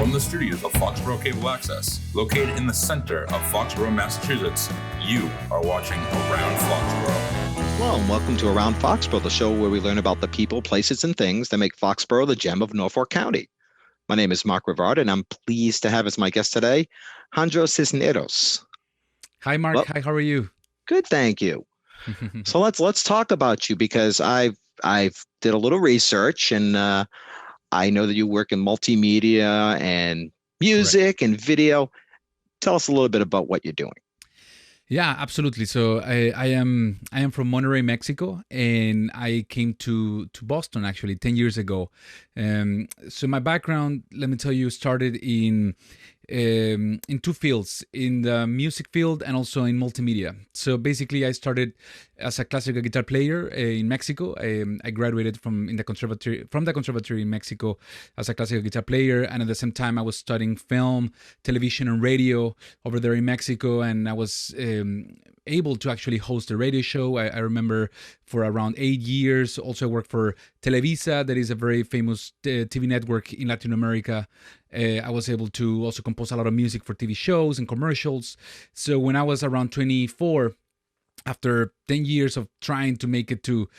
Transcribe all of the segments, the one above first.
From the studios of Foxborough Cable Access, located in the center of Foxborough, Massachusetts, you are watching Around Foxborough. Hello and welcome to Around Foxborough, the show where we learn about the people, places, and things that make Foxborough the gem of Norfolk County. My name is Mark Rivard, and I'm pleased to have as my guest today, Alejandro Cisneros. Hi, Mark. Well, Hi, how are you? Good, thank you. So let's talk about you because I've did a little research, and I know that you work in multimedia and music and video. Tell us a little bit about what you're doing. Yeah, absolutely. So I am from Monterrey, Mexico, and I came to Boston actually 10 years ago. So my background, let me tell you, started in two fields, in the music field and also in multimedia. So basically, I started as a classical guitar player in Mexico. I graduated from the conservatory in Mexico as a classical guitar player, and at the same time, I was studying film, television, and radio over there in Mexico, and I was able to actually host a radio show. I remember for around 8 years. Also, I worked for Televisa, that is a very famous TV network in Latin America. I was able to also compose a lot of music for TV shows and commercials. So when I was around 24, after 10 years of trying to make it to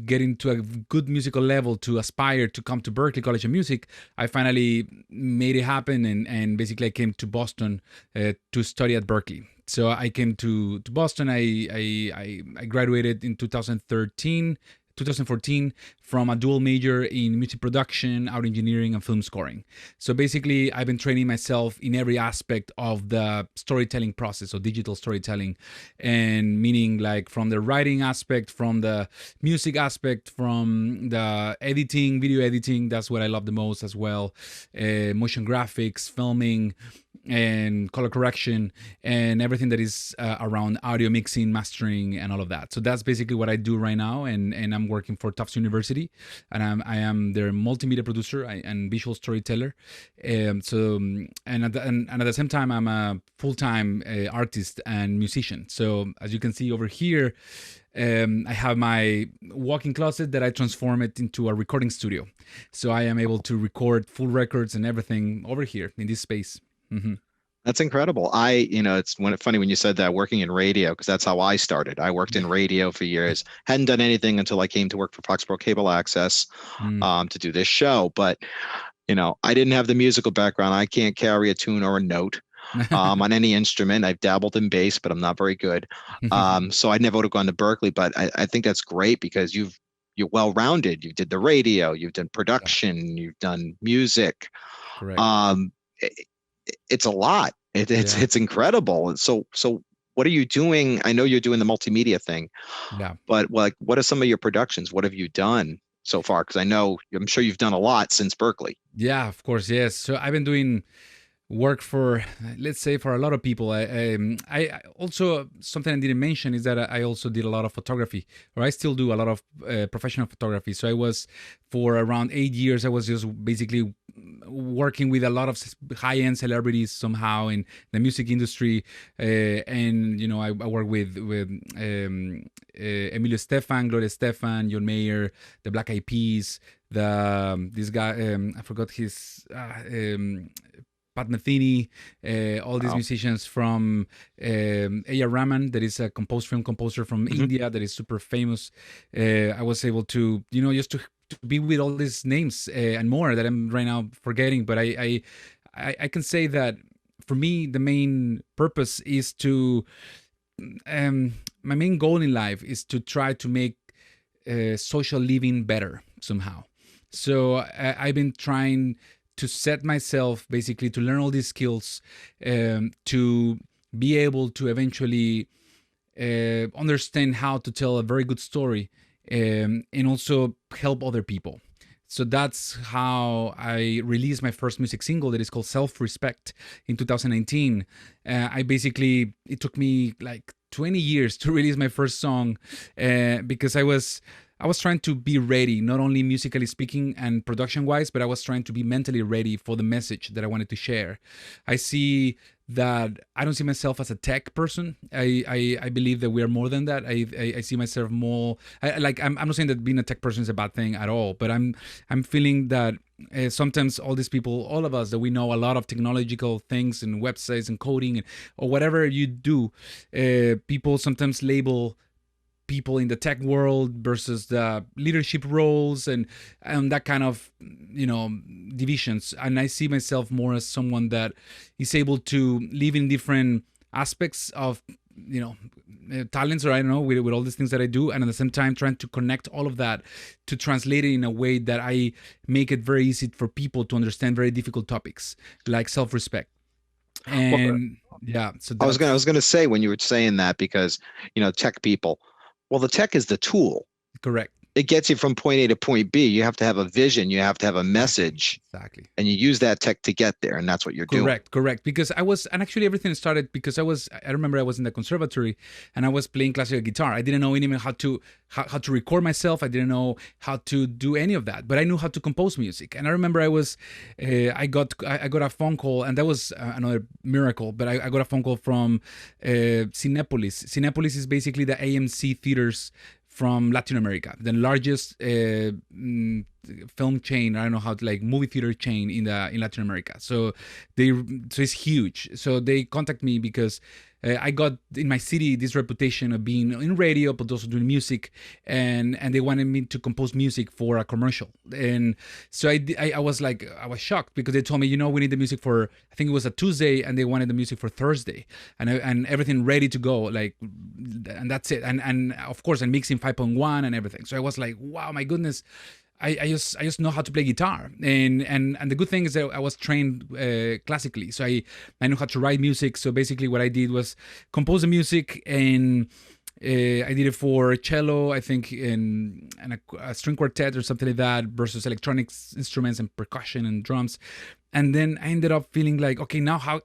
get into a good musical level, to aspire to come to Berklee College of Music, I finally made it happen, and basically I came to Boston to study at Berklee. So I came to Boston. I graduated in 2014 from a dual major in music production, audio engineering, and film scoring. So basically, I've been training myself in every aspect of the storytelling process, or digital storytelling, and meaning like from the writing aspect, from the music aspect, from the editing, video editing. That's what I love the most as well. Motion graphics, filming, and color correction, and everything that is around audio mixing, mastering, and all of that. So that's basically what I do right now, and I'm working for Tufts University, and I am their multimedia producer and visual storyteller. At the same time, I'm a full-time artist and musician. So as you can see over here, I have my walk-in closet that I transform it into a recording studio. So I am able to record full records and everything over here in this space. Mm-hmm. That's incredible. It's funny when you said that, working in radio, because that's how I started. I worked in radio for years, hadn't done anything until I came to work for Foxborough Cable Access to do this show. But, I didn't have the musical background. I can't carry a tune or a note on any instrument. I've dabbled in bass, but I'm not very good. So I never would have gone to Berklee. But I think that's great because you're well-rounded. You did the radio, you've done production, you've done music. Correct. It's a lot. It's incredible. So what are you doing? I know you're doing the multimedia thing. Yeah. But what are some of your productions? What have you done so far? Because I'm sure you've done a lot since Berklee. Yeah, of course. Yes. So I've been doing work for, let's say, for a lot of people. I also, something I didn't mention is that I also did a lot of photography, or I still do a lot of professional photography. So I was, for around 8 years, I was just basically working with a lot of high-end celebrities somehow in the music industry. I work with Emilio Estefan, Gloria Estefan, John Mayer, the Black Eyed Peas, this guy, I forgot his... Pat Metheny, all these musicians from A.R. Rahman, that is a film composer from India that is super famous. I was able to, just to be with all these names and more that I'm right now forgetting. But I can say that for me, the main purpose is to, my main goal in life is to try to make social living better somehow. So I've been trying to set myself basically to learn all these skills, to be able to eventually understand how to tell a very good story, and also help other people. So that's how I released my first music single that is called Self-Respect in 2019. It took me like 20 years to release my first song because I was I was trying to be ready, not only musically speaking and production wise, but I was trying to be mentally ready for the message that I wanted to share. I see that I don't see myself as a tech person. I believe that we are more than that. I see myself more I'm not saying that being a tech person is a bad thing at all, but I'm feeling that sometimes all these people, all of us that we know a lot of technological things and websites and coding or whatever you do, people sometimes label people in the tech world versus the leadership roles and that kind of divisions. And I see myself more as someone that is able to live in different aspects of talents, or I don't know, with all these things that I do, and at the same time trying to connect all of that to translate it in a way that I make it very easy for people to understand very difficult topics like self-respect. And so I was gonna say, when you were saying that, because tech people, well, the tech is the tool. Correct. It gets you from point A to point B. You have to have a vision. You have to have a message. Exactly. And you use that tech to get there. And that's what you're doing. Correct. Because actually everything started because I remember I was in the conservatory and I was playing classical guitar. I didn't know even how to record myself. I didn't know how to do any of that, but I knew how to compose music. And I remember I got a phone call, and that was another miracle, but I got a phone call from Cinépolis. Cinépolis is basically the AMC theaters from Latin America, the largest film chain. I don't know how to, movie theater chain in Latin America. So it's huge. So they contact me because I got in my city this reputation of being in radio, but also doing music, and they wanted me to compose music for a commercial. And so I was shocked because they told me, we need the music for, I think it was a Tuesday, and they wanted the music for Thursday, and everything ready to go, and that's it. And of course, I'm mixing 5.1 and everything. So I was like, wow, my goodness. I just know how to play guitar, and the good thing is that I was trained classically, so I know how to write music. So basically, what I did was compose the music, and I did it for cello, I think, and a string quartet or something like that, versus electronic instruments and percussion and drums. And then I ended up feeling like, okay, now how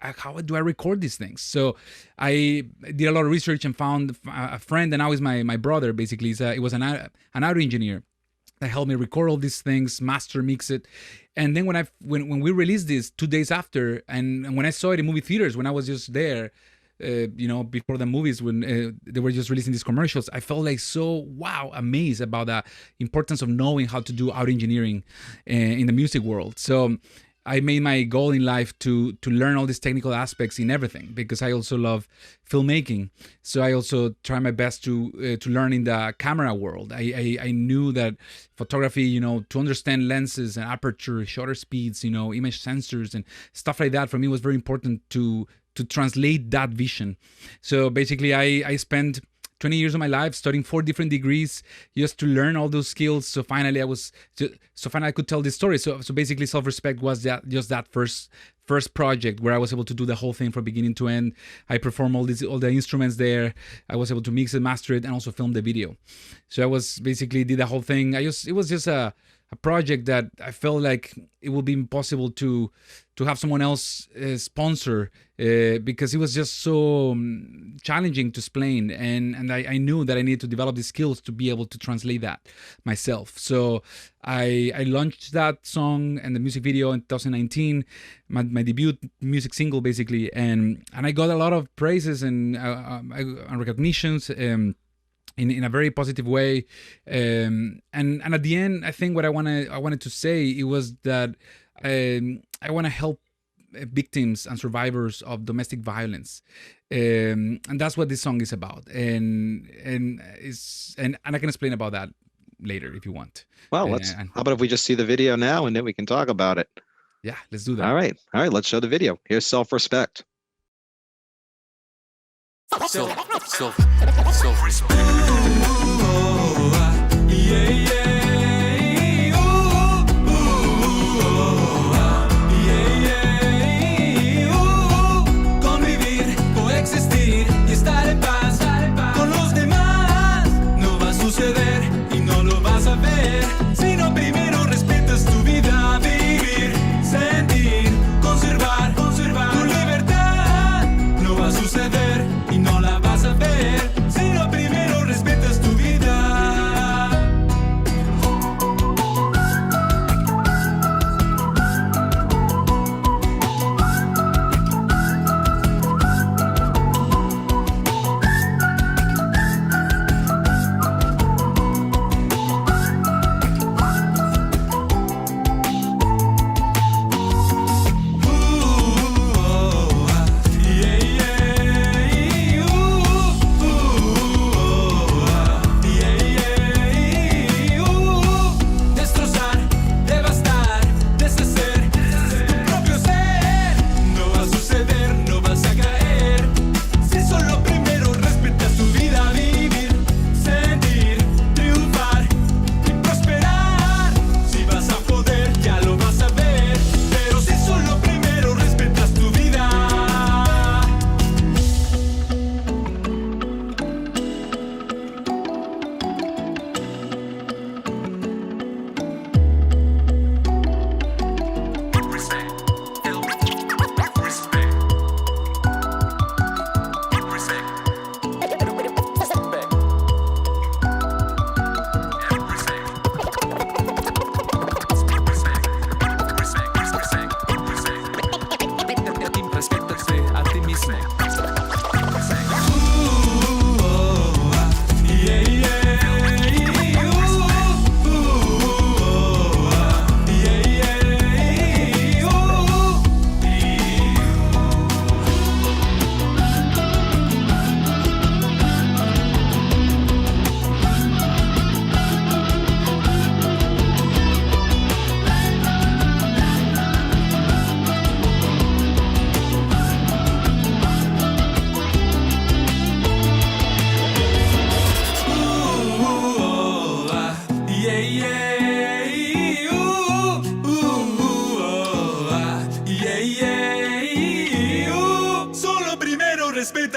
do I record these things? So I did a lot of research and found a friend, and now he's my brother. Basically, he was an audio engineer that helped me record all these things, master, mix it. And then when we released this 2 days after, and when I saw it in movie theaters, when I was just there, before the movies, when they were just releasing these commercials, I felt amazed about the importance of knowing how to do audio engineering in the music world. So I made my goal in life to learn all these technical aspects in everything, because I also love filmmaking. So I also try my best to learn in the camera world. I knew that photography, to understand lenses and aperture, shutter speeds, image sensors and stuff like that, for me was very important to translate that vision. So basically I spent 20 years of my life studying 4 different degrees just to learn all those skills. So finally I could tell this story. So basically Self-Respect was that first project where I was able to do the whole thing from beginning to end. I performed all the instruments there. I was able to mix it, master it, and also film the video. So I was basically did the whole thing. It was just a project that I felt like it would be impossible to have someone else sponsor, because it was just so challenging to explain, and I knew that I needed to develop the skills to be able to translate that myself. So I launched that song and the music video in 2019, my debut music single basically, and I got a lot of praises and recognitions. In a very positive way, and at the end, I think what I wanted to say, it was that I want to help victims and survivors of domestic violence, and that's what this song is about. And I can explain about that later if you want. Well, how about if we just see the video now, and then we can talk about it? Yeah, let's do that. All right, let's show the video. Here's Self-Respect. Self-respect. Yeah, yeah. Convivir, coexistir y estar en paz con los demás. No va a suceder y no lo vas a ver si no primero respetas tu vida, vivir, sentir, conservar tu libertad. No va a suceder y no la vas a ver si no primero respetas tu vida.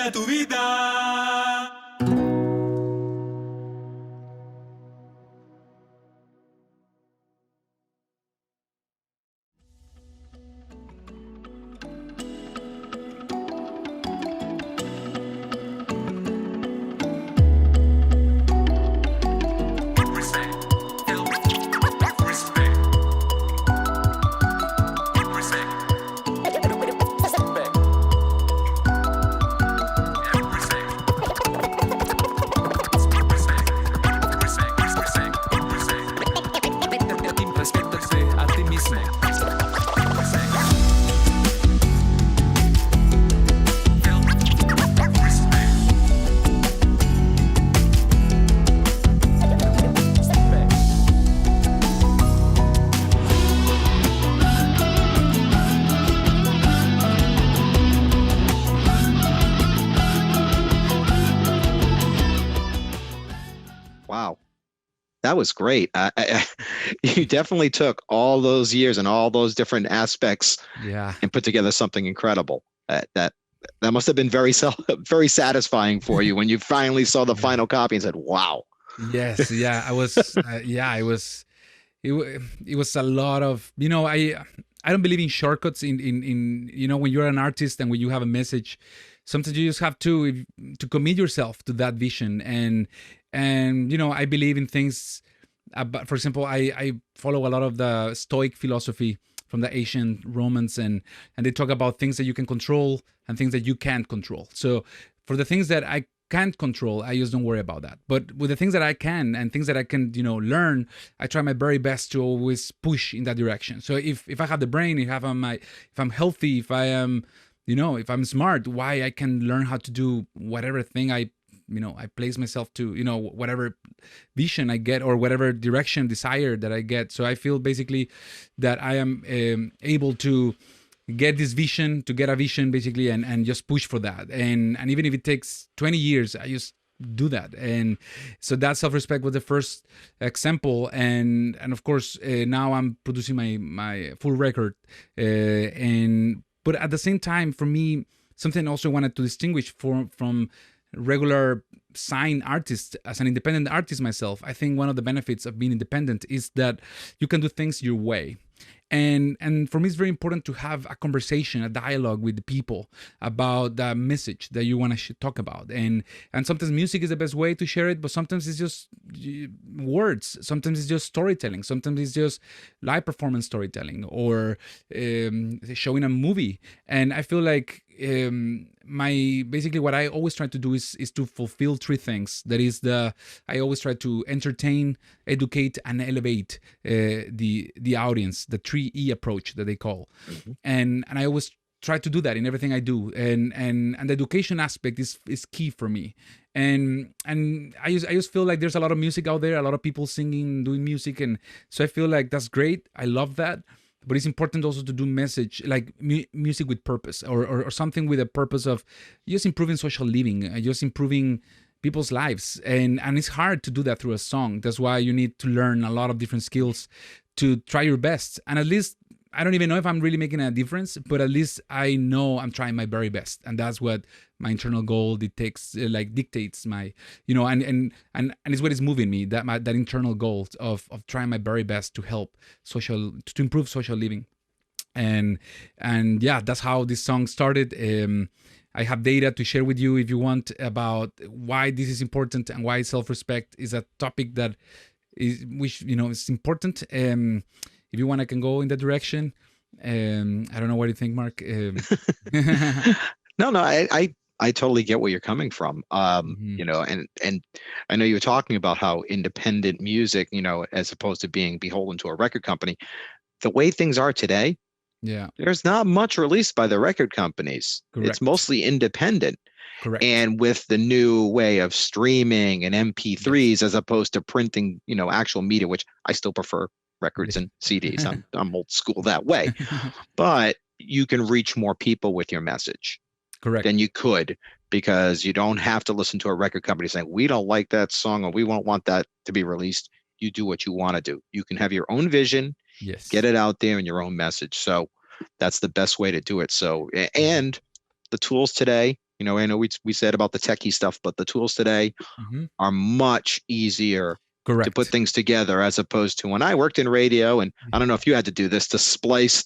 a tu vida. Wow. That was great. You definitely took all those years and all those different aspects Yeah. and put together something incredible. That must have been very satisfying for you when you finally saw the final copy and said, "Wow." Yes. Yeah. I was. Yeah. It was a lot of, I don't believe in shortcuts in when you're an artist and when you have a message, sometimes you just have to commit yourself to that vision. And I believe in things about, for example, I follow a lot of the Stoic philosophy from the ancient Romans, and they talk about things that you can control and things that you can't control. So for the things that I can't control, I just don't worry about that. But with the things that I can and things that I can, learn, I try my very best to always push in that direction. So if I have the brain, if I'm healthy, if I am, if I'm smart, why I can learn how to do whatever thing I place myself to, whatever vision I get or whatever direction, desire that I get. So I feel basically that I am able to get this vision, to get a vision basically, and just push for that. And even if it takes 20 years, I just do that. And so that self-respect was the first example. And of course, now I'm producing my full record. But at the same time, for me, something I also wanted to distinguish from regular signed artists. As an independent artist myself, I think one of the benefits of being independent is that you can do things your way. And for me, it's very important to have a conversation, a dialogue with the people about the message that you want to talk about. And sometimes music is the best way to share it, but sometimes it's just words. Sometimes it's just storytelling. Sometimes it's just live performance storytelling or showing a movie. And I feel like basically what I always try to do is to fulfill three things. That is I always try to entertain, educate, and elevate the audience, the 3E approach that they call. Mm-hmm. And I always try to do that in everything I do. And the education aspect is key for me. And I just feel like there's a lot of music out there, a lot of people singing, doing music. And so I feel like that's great. I love that. But it's important also to do music with purpose or something with a purpose of just improving social living, just improving people's lives. And it's hard to do that through a song. That's why you need to learn a lot of different skills to try your best. And at least, I don't even know if I'm really making a difference, but at least I know I'm trying my very best. And that's what my internal goal dictates my, and it's what is moving me, that internal goal of trying my very best to help to improve social living. And yeah, that's how this song started. I have data to share with you if you want about why this is important and why self-respect is a topic that is important. If you want, I can go in that direction. I don't know what you think, Mark. No, I totally get where you're coming from. And I know you were talking about how independent music, as opposed to being beholden to a record company, the way things are today, there's not much released by the record companies. Correct. It's mostly independent. Correct. And with the new way of streaming and MP3s, as opposed to printing, actual media, which I still prefer records and CDs. I'm old school that way, but you can reach more people with your message. Correct. Than you could, because you don't have to listen to a record company saying, we don't like that song or we won't want that to be released. You do what you want to do. You can have your own vision, get it out there in your own message. So that's the best way to do it. So, and the tools today, I know we said about the techie stuff, but the tools today are much easier Correct. to put things together, as opposed to when I worked in radio. And I don't know if you had to do this, to splice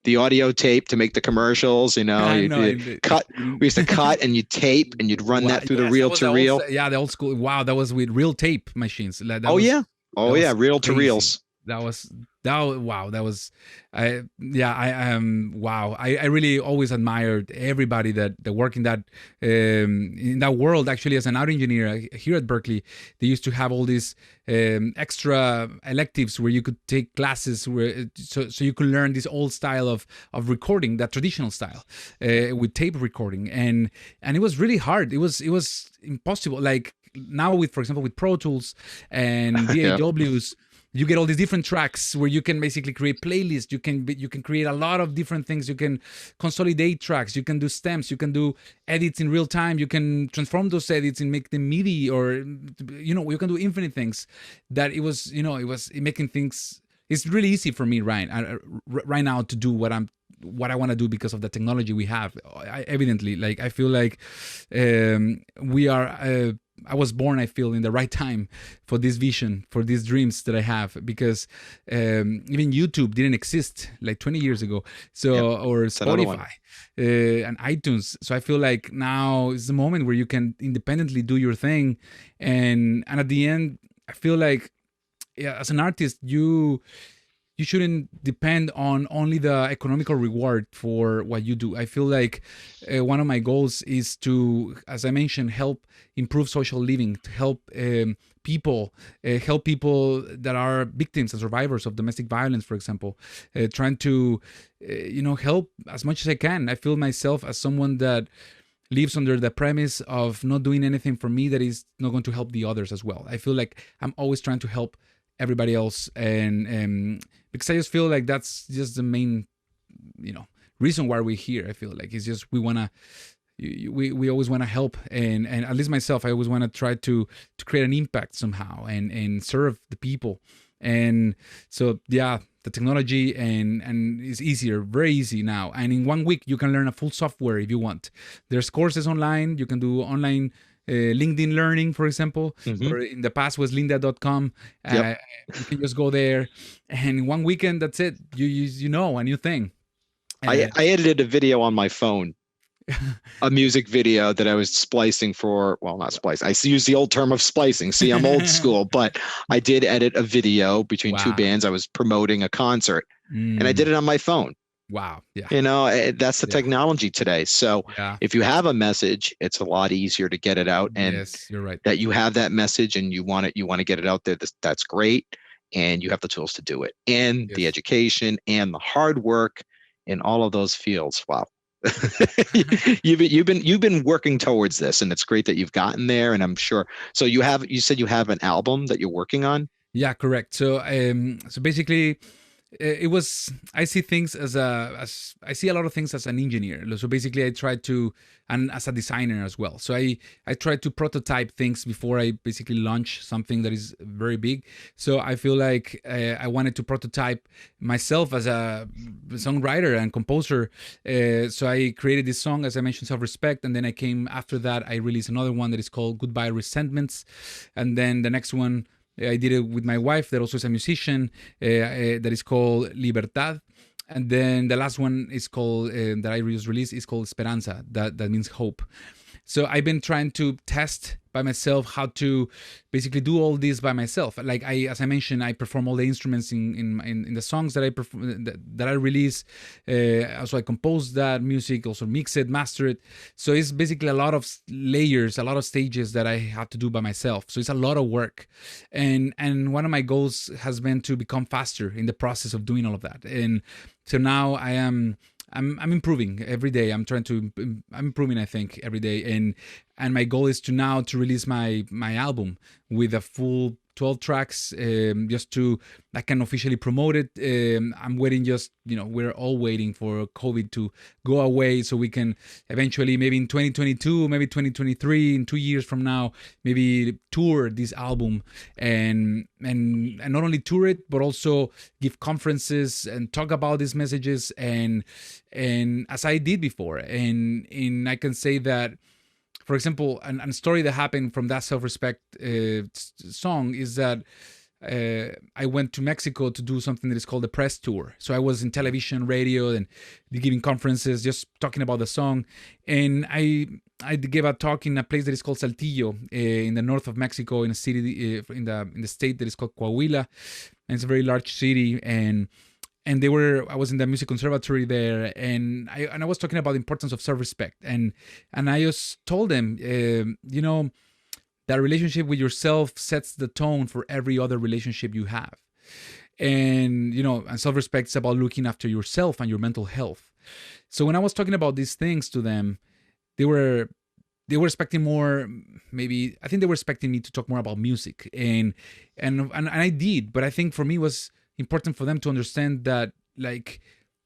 the audio tape to make the commercials. We used to cut and you tape and you'd run that through the reel to reel. The old school. Wow, that was with reel tape machines. Reel to reels. I really always admired everybody that work in that world. Actually, as an audio engineer here at Berkeley, they used to have all these extra electives where you could take classes so you could learn this old style of recording, that traditional style with tape recording, and it was really hard. It was impossible. Like now, for example, with Pro Tools and DAWs. You get all these different tracks where you can basically create playlists. You can create a lot of different things. You can consolidate tracks. You can do stems. You can do edits in real time. You can transform those edits and make them MIDI, or you can do infinite things. That it was making things. It's really easy for me right now to do what I want to do because of the technology we have. Evidently, like I feel like we are. I was born, I feel, in the right time for this vision, for these dreams that I have, because even YouTube didn't exist like 20 years ago. Or Spotify and iTunes. So I feel like now is the moment where you can independently do your thing. And at the end, I feel like as an artist, you shouldn't depend on only the economical reward for what you do. I feel like one of my goals is to, as I mentioned, help improve social living, to help people that are victims and survivors of domestic violence, for example, trying to, help as much as I can. I feel myself as someone that lives under the premise of not doing anything for me that is not going to help the others as well. I feel like I'm always trying to help everybody else, and because I just feel like that's just the main reason why we're here. I feel like it's just we always want to help, and at least myself, I always want to try to create an impact somehow and serve the people. And so the technology and it's easier, very easy now, and in 1 week you can learn a full software if you want. There's courses online. You can do online LinkedIn learning, for example, or in the past was lynda.com. You can just go there, and in 1 weekend, that's it. You know a new thing. I edited a video on my phone, a music video that I was splicing for. Well, not splicing. I use the old term of splicing. See, I'm old school, but I did edit a video between two bands. I was promoting a concert, and I did it on my phone. Wow. Yeah. That's the technology today. So if you have a message, it's a lot easier to get it out. And yes, you're right. That you have that message and you want to get it out there. That's great. And you have the tools to do it, and the education and the hard work in all of those fields. Wow. you've been working towards this, and it's great that you've gotten there. And I'm sure. So you said you have an album that you're working on. Yeah, correct. So basically, I see things I see a lot of things as an engineer. So basically I try to, and as a designer as well. So I try to prototype things before I basically launch something that is very big. So I feel like I wanted to prototype myself as a songwriter and composer. So I created this song, as I mentioned, Self-Respect. And then after that, I released another one that is called Goodbye Resentments. And then the next one, I did it with my wife, that also is a musician, that is called Libertad. And then the last one is called, that I just released, is called Esperanza. That means hope. So I've been trying to test by myself how to basically do all this by myself. Like as I mentioned, I perform all the instruments in the songs that I perform, that I release. Also, I compose that music, also mix it, master it. So it's basically a lot of layers, a lot of stages that I have to do by myself. So it's a lot of work. And one of my goals has been to become faster in the process of doing all of that. And so now I'm improving every day. I'm improving, I think, every day. And my goal is to release my album with a full 12 tracks just to I can officially promote it. I'm waiting, just we're all waiting for COVID to go away so we can eventually, maybe in 2022, maybe 2023, in 2 years from now, maybe tour this album and not only tour it but also give conferences and talk about these messages and as I did before. And I can say that, for example, a story that happened from that self-respect song is that I went to Mexico to do something that is called a press tour. So I was in television, radio, and giving conferences, just talking about the song. And I gave a talk in a place that is called Saltillo, in the north of Mexico, in a city in the state that is called Coahuila, and it's a very large city. And I was in the music conservatory there, and I was talking about the importance of self-respect, and I just told them, that relationship with yourself sets the tone for every other relationship you have. And, and self-respect is about looking after yourself and your mental health. So when I was talking about these things to them, they were expecting more, maybe, I think they were expecting me to talk more about music. And I did, but I think for me it was important for them to understand that, like,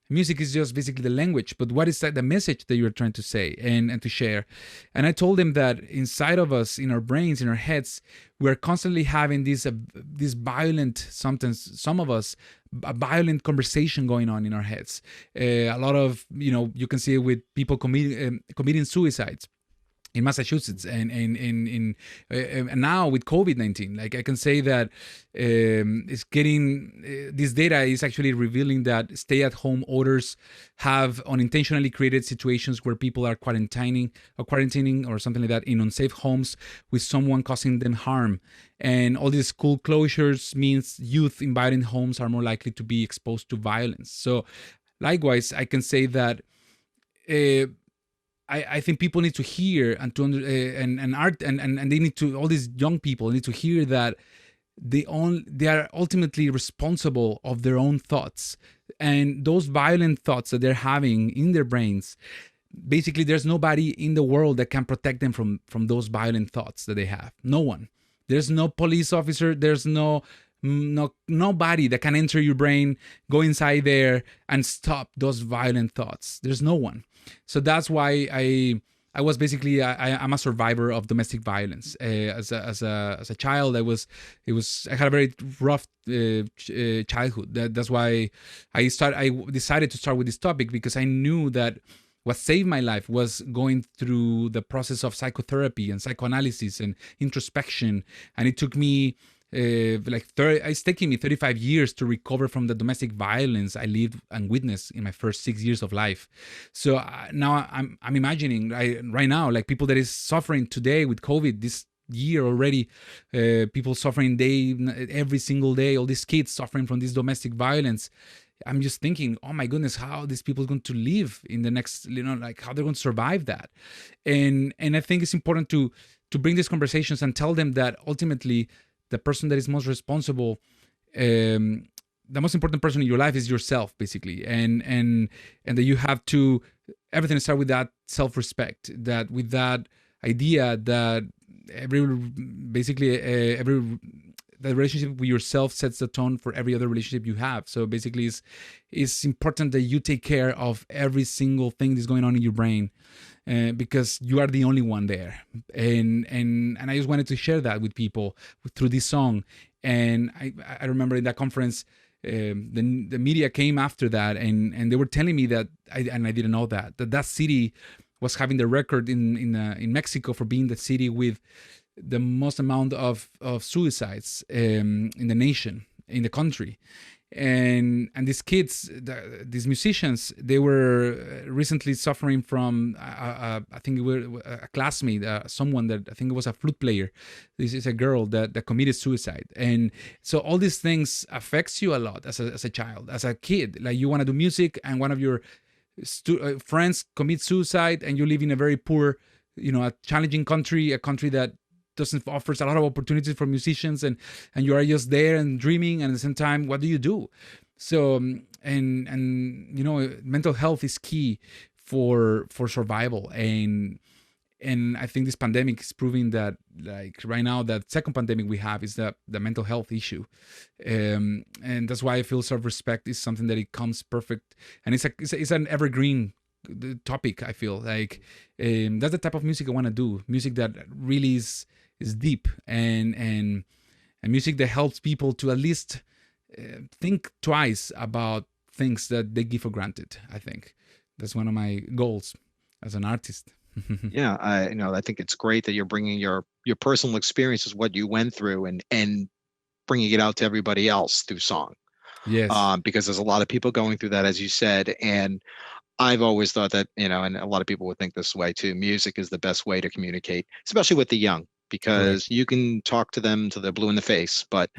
music is just basically the language, but what is that, the message that you're trying to say and to share? And I told them that inside of us, in our brains, in our heads, we're constantly having this violent, sometimes some of us, a violent conversation going on in our heads. A lot of, you can see it with people committing suicides in Massachusetts and now with COVID-19. Like, I can say that it's getting, this data is actually revealing that stay-at-home orders have unintentionally created situations where people are quarantining or something like that in unsafe homes with someone causing them harm. And all these school closures means youth in violent homes are more likely to be exposed to violence. So likewise, I can say that I think people need to hear and to and they need to, all these young people need to hear that they are ultimately responsible of their own thoughts, and those violent thoughts that they're having in their brains. Basically, there's nobody in the world that can protect them from those violent thoughts that they have. No one. There's no police officer. There's nobody that can enter your brain, go inside there, and stop those violent thoughts. There's no one. So that's why I was basically I'm a survivor of domestic violence. As a child, I had a very rough childhood. That's why I decided to start with this topic, because I knew that what saved my life was going through the process of psychotherapy and psychoanalysis and introspection, and it took me. It's taking me 35 years to recover from the domestic violence I lived and witnessed in my first 6 years of life. So now I'm imagining right now, like, people that is suffering today with COVID this year already, people suffering every single day, all these kids suffering from this domestic violence. I'm just thinking, oh my goodness, how these people are going to live in the next, like, how they're going to survive that. And I think it's important to bring these conversations and tell them that ultimately the person that is most responsible, the most important person in your life is yourself, basically. And that you have to, everything start with that self-respect, that with that idea that the relationship with yourself sets the tone for every other relationship you have. So basically it's important that you take care of every single thing that's going on in your brain, because you are the only one there. And I just wanted to share that with people through this song. And I remember in that conference, the media came after that, and they were telling me that, I didn't know that city was having the record in Mexico for being the city with the most amount of suicides in the nation, in the country. And these kids, these musicians, they were recently suffering from, I think it was a classmate, someone that, I think it was a flute player. This is a girl that committed suicide. And so all these things affects you a lot as a child, as a kid. Like, you want to do music and one of your friends commit suicide, and you live in a very poor, a challenging country, a country that offers a lot of opportunities for musicians, and you are just there and dreaming, and at the same time, what do you do? So and mental health is key for survival, and And I think this pandemic is proving that, like right now, that second pandemic we have is the mental health issue, and that's why I feel self-respect is something that it comes perfect, and it's an evergreen topic. I feel like that's the type of music I want to do. Music that really is deep, and music that helps people to at least think twice about things that they give for granted. I think that's one of my goals as an artist. Yeah, I think it's great that you're bringing your personal experiences, what you went through, and bringing it out to everybody else through song. Yes. Because there's a lot of people going through that, as you said, and I've always thought that, and a lot of people would think this way too. Music is the best way to communicate, especially with the young, because you can talk to them till they're blue in the face, but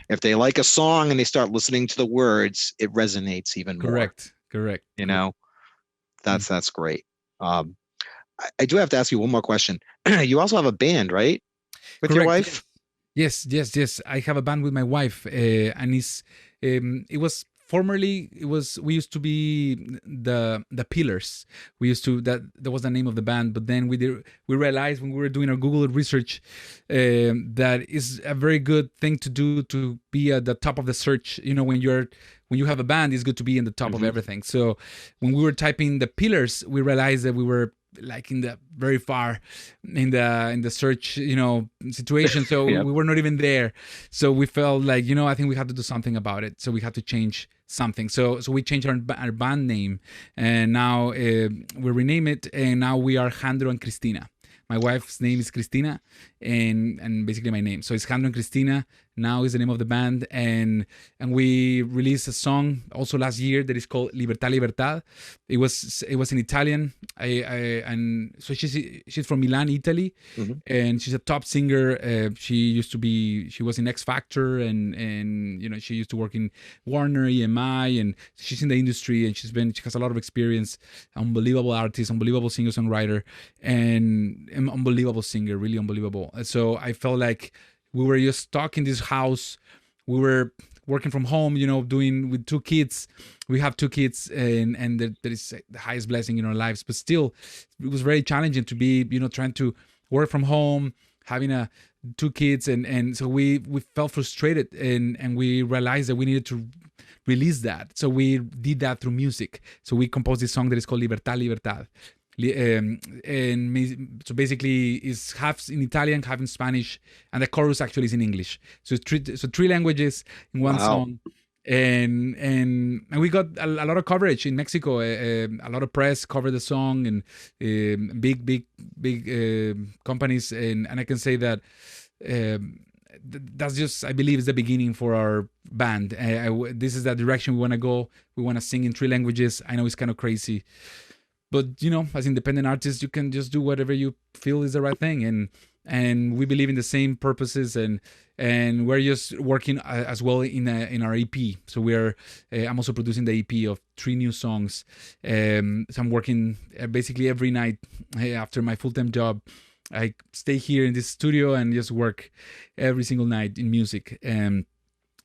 if they like a song and they start listening to the words, it resonates even more. Correct. That's great. I do have to ask you one more question. You also have a band, right? With your wife? Yes. I have a band with my wife, and it was formerly we used to be the Pillars. That was the name of the band, but then we realized when we were doing our Google research that is a very good thing to do, to be at the top of the search. When you have a band, it's good to be in the top of everything. So when we were typing the Pillars, we realized that we were like in the very far in the search situation, so we were not even there. So we felt like I think we have to do something about it, so we have to change something. So we changed our band name, and now we rename it, and now we are Alejandro and Cristina. My wife's name is Cristina, and basically my name. So it's Alejandro and Cristina now is the name of the band, and we released a song also last year that is called Libertad Libertad. It was in Italian. And so she's from Milan, Italy, and she's a top singer. She was in X Factor, and she used to work in Warner, EMI, and she's in the industry, and she has a lot of experience. Unbelievable artist, unbelievable singer-songwriter, and an unbelievable singer, really unbelievable. So I felt like we were just stuck in this house. We were working from home, doing with 2 kids. We have 2 kids, and that is the highest blessing in our lives. But still, it was very challenging to be, trying to work from home, having 2 kids, and so we felt frustrated, and we realized that we needed to release that. So we did that through music. So we composed this song that is called Libertad Libertad. And so basically it's half in Italian, half in Spanish, and the chorus actually is in English. So it's 3 languages in one song, and we got a lot of coverage in Mexico. A lot of press covered the song, and big companies, and I can say that that's just, I believe, is the beginning for our band. This is the direction we want to go. We want to sing in 3 languages. I know it's kind of crazy, but as independent artists, you can just do whatever you feel is the right thing, and we believe in the same purposes, and we're just working as well in our EP. So I'm also producing the EP of 3 new songs. So I'm working basically every night after my full-time job. I stay here in this studio and just work every single night in music, and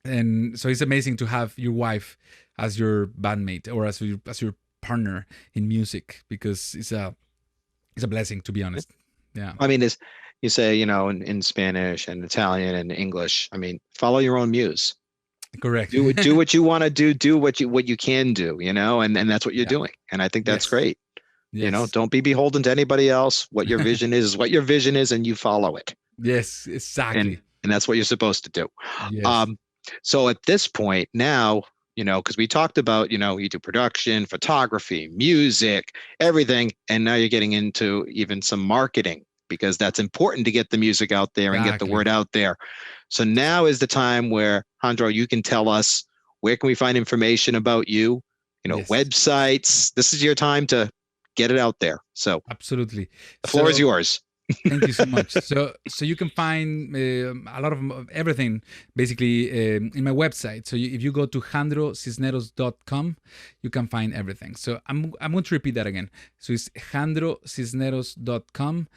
so it's amazing to have your wife as your bandmate or as your partner in music, because it's a blessing, to be honest. Yeah. I mean, you say, in Spanish and Italian and English, I mean, follow your own muse. Correct. Do what you want to do what you can do, and that's what you're doing. And I think that's great. Yes. Don't be beholden to anybody else. What your vision is what your vision is, and you follow it. Yes, exactly. And that's what you're supposed to do. Yes. So at this point now, because we talked about, you do production, photography, music, everything. And now you're getting into even some marketing, because that's important to get the music out there and get the word out there. So now is the time where, Alejandro, you can tell us, where can we find information about you? Websites. This is your time to get it out there. So absolutely. The floor is yours. Thank you so much. So you can find a lot of everything basically in my website. So if you go to alejandrocisneros.com, you can find everything. So I'm going to repeat that again. So it's alejandrocisneros.com.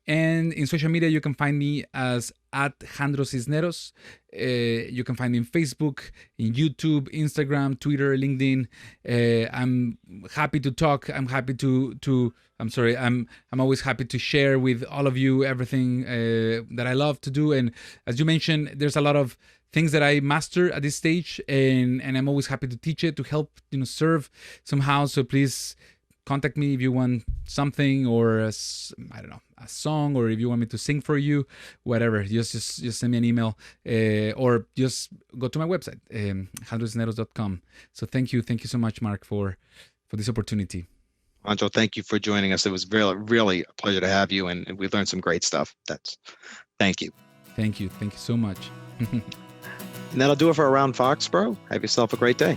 And in social media, you can find me as @AlejandroCisneros. You can find me in Facebook, in YouTube, Instagram, Twitter, LinkedIn. I'm happy to talk. I'm happy to I'm sorry. I'm always happy to share with all of you everything that I love to do. And as you mentioned, there's a lot of things that I master at this stage, and I'm always happy to teach it, to help, serve somehow. So please contact me if you want something, or a song, or if you want me to sing for you, whatever. Just send me an email, or just go to my website, alejandrocisneros.com. So thank you so much, Mark, for this opportunity. Alejandro, thank you for joining us. It was really a pleasure to have you, and we learned some great stuff. Thank you. Thank you so much. And that'll do it for Around Foxborough. Have yourself a great day.